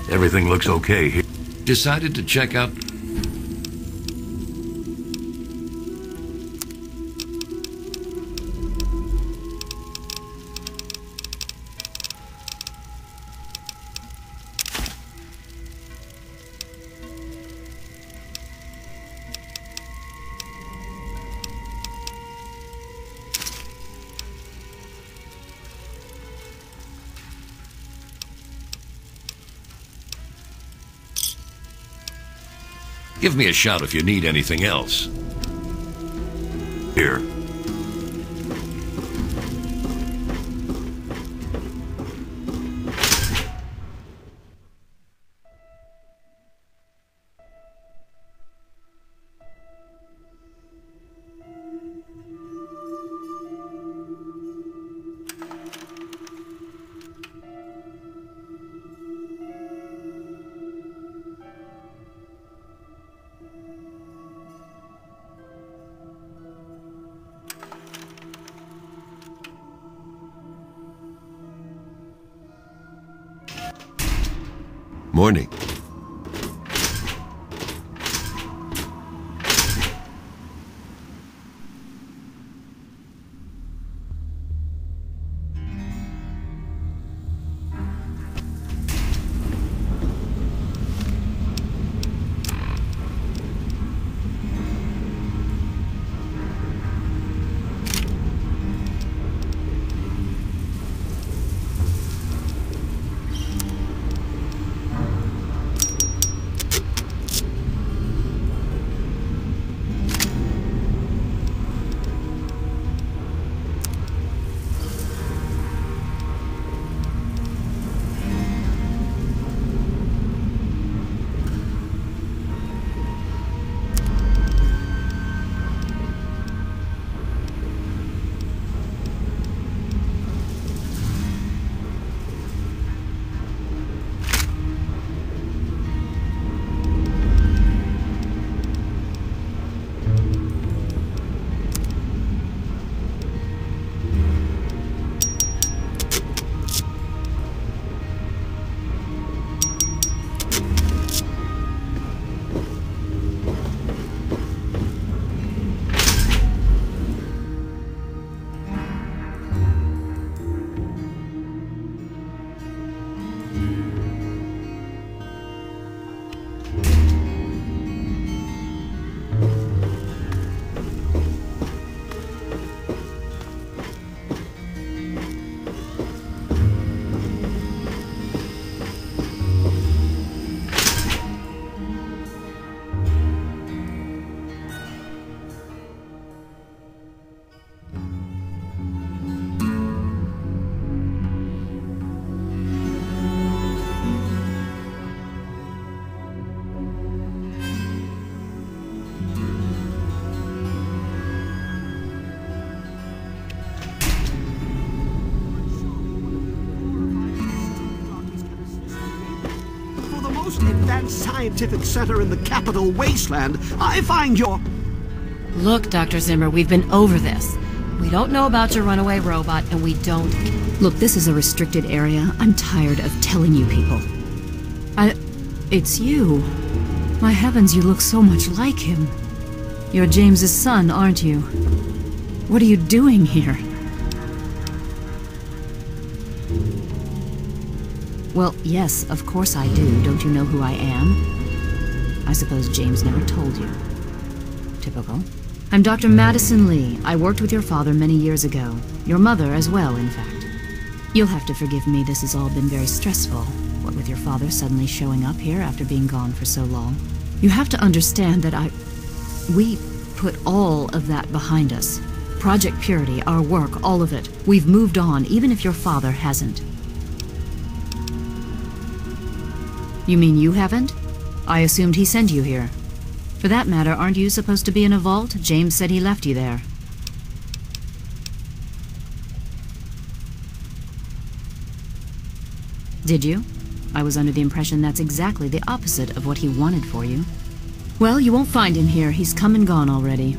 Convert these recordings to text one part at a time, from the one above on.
Everything looks okay here. Decided to check out... Give me a shout if you need anything else. Here. Morning. Advanced scientific center in the capital wasteland, I find your... Look, Dr. Zimmer, we've been over this. We don't know about your runaway robot, and we don't... Look, this is a restricted area. I'm tired of telling you people. It's you. My heavens, you look so much like him. You're James's son, aren't you? What are you doing here? Well, yes, of course I do. Don't you know who I am? I suppose James never told you. Typical. I'm Dr. Madison Lee. I worked with your father many years ago. Your mother as well, in fact. You'll have to forgive me, this has all been very stressful. What with your father suddenly showing up here after being gone for so long. You have to understand that we put all of that behind us. Project Purity, our work, all of it. We've moved on, even if your father hasn't. You mean you haven't? I assumed he sent you here. For that matter, aren't you supposed to be in a vault? James said he left you there. Did you? I was under the impression that's exactly the opposite of what he wanted for you. Well, you won't find him here. He's come and gone already.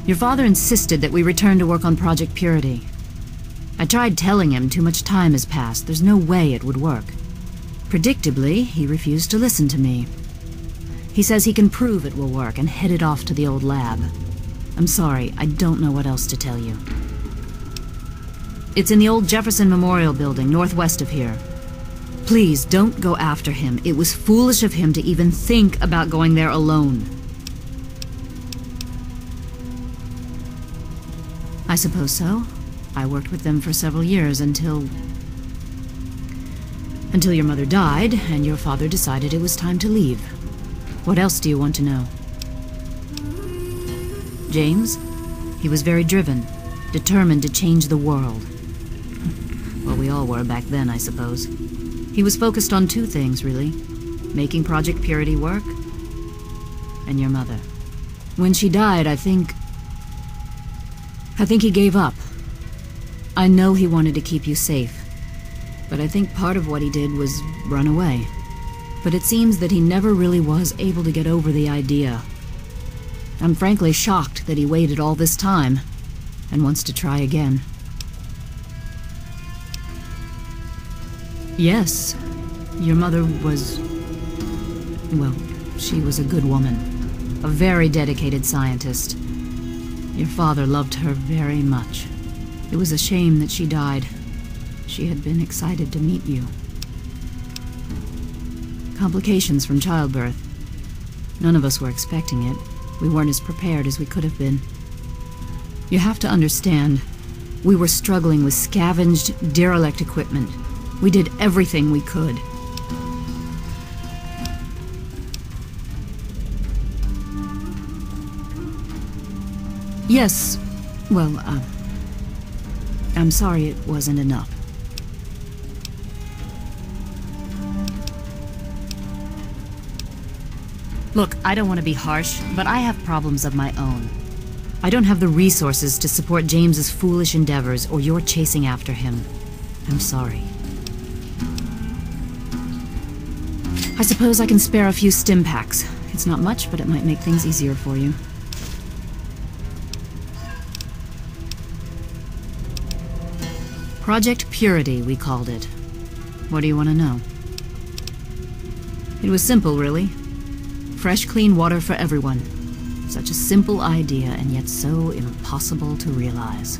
Your father insisted that we return to work on Project Purity. I tried telling him too much time has passed. There's no way it would work. Predictably, he refused to listen to me. He says he can prove it will work and headed off to the old lab. I'm sorry, I don't know what else to tell you. It's in the old Jefferson Memorial Building, northwest of here. Please, don't go after him. It was foolish of him to even think about going there alone. I suppose so. I worked with them for several years until your mother died, and your father decided it was time to leave. What else do you want to know? James? He was very driven, determined to change the world. Well, we all were back then, I suppose. He was focused on two things, really. Making Project Purity work, and your mother. When she died, I think he gave up. I know he wanted to keep you safe, but I think part of what he did was run away. But it seems that he never really was able to get over the idea. I'm frankly shocked that he waited all this time and wants to try again. Yes, your mother was... well, she was a good woman. A very dedicated scientist. Your father loved her very much. It was a shame that she died. She had been excited to meet you. Complications from childbirth. None of us were expecting it. We weren't as prepared as we could have been. You have to understand, we were struggling with scavenged, derelict equipment. We did everything we could. Yes, well, I'm sorry it wasn't enough. Look, I don't want to be harsh, but I have problems of my own. I don't have the resources to support James's foolish endeavors or your chasing after him. I'm sorry. I suppose I can spare a few stim packs. It's not much, but it might make things easier for you. Project Purity, we called it. What do you want to know? It was simple, really. Fresh, clean water for everyone. Such a simple idea, and yet so impossible to realize.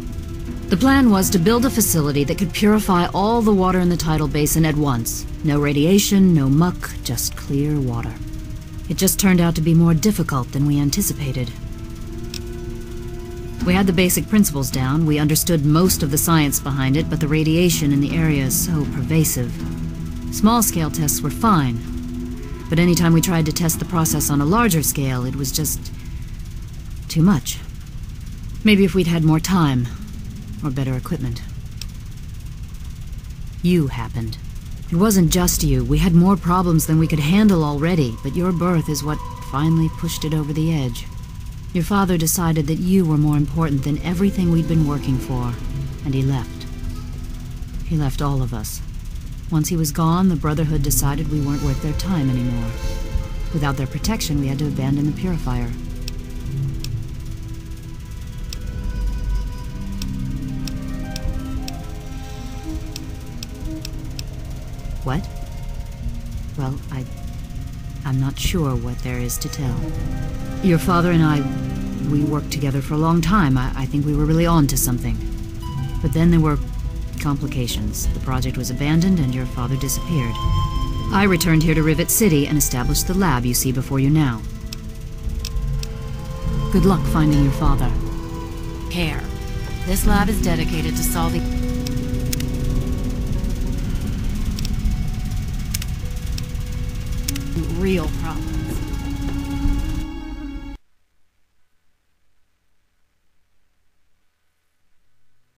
The plan was to build a facility that could purify all the water in the tidal basin at once. No radiation, no muck, just clear water. It just turned out to be more difficult than we anticipated. We had the basic principles down, we understood most of the science behind it, but the radiation in the area is so pervasive. Small-scale tests were fine, but anytime we tried to test the process on a larger scale, it was just... too much. Maybe if we'd had more time, or better equipment. You happened. It wasn't just you. We had more problems than we could handle already, but your birth is what finally pushed it over the edge. Your father decided that you were more important than everything we'd been working for, and he left. He left all of us. Once he was gone, the Brotherhood decided we weren't worth their time anymore. Without their protection, we had to abandon the purifier. What? Well, I'm not sure what there is to tell. Your father and I, we worked together for a long time. I think we were really on to something. But then there were complications. The project was abandoned and your father disappeared. I returned here to Rivet City and established the lab you see before you now. Good luck finding your father. Care. This lab is dedicated to solving real problems.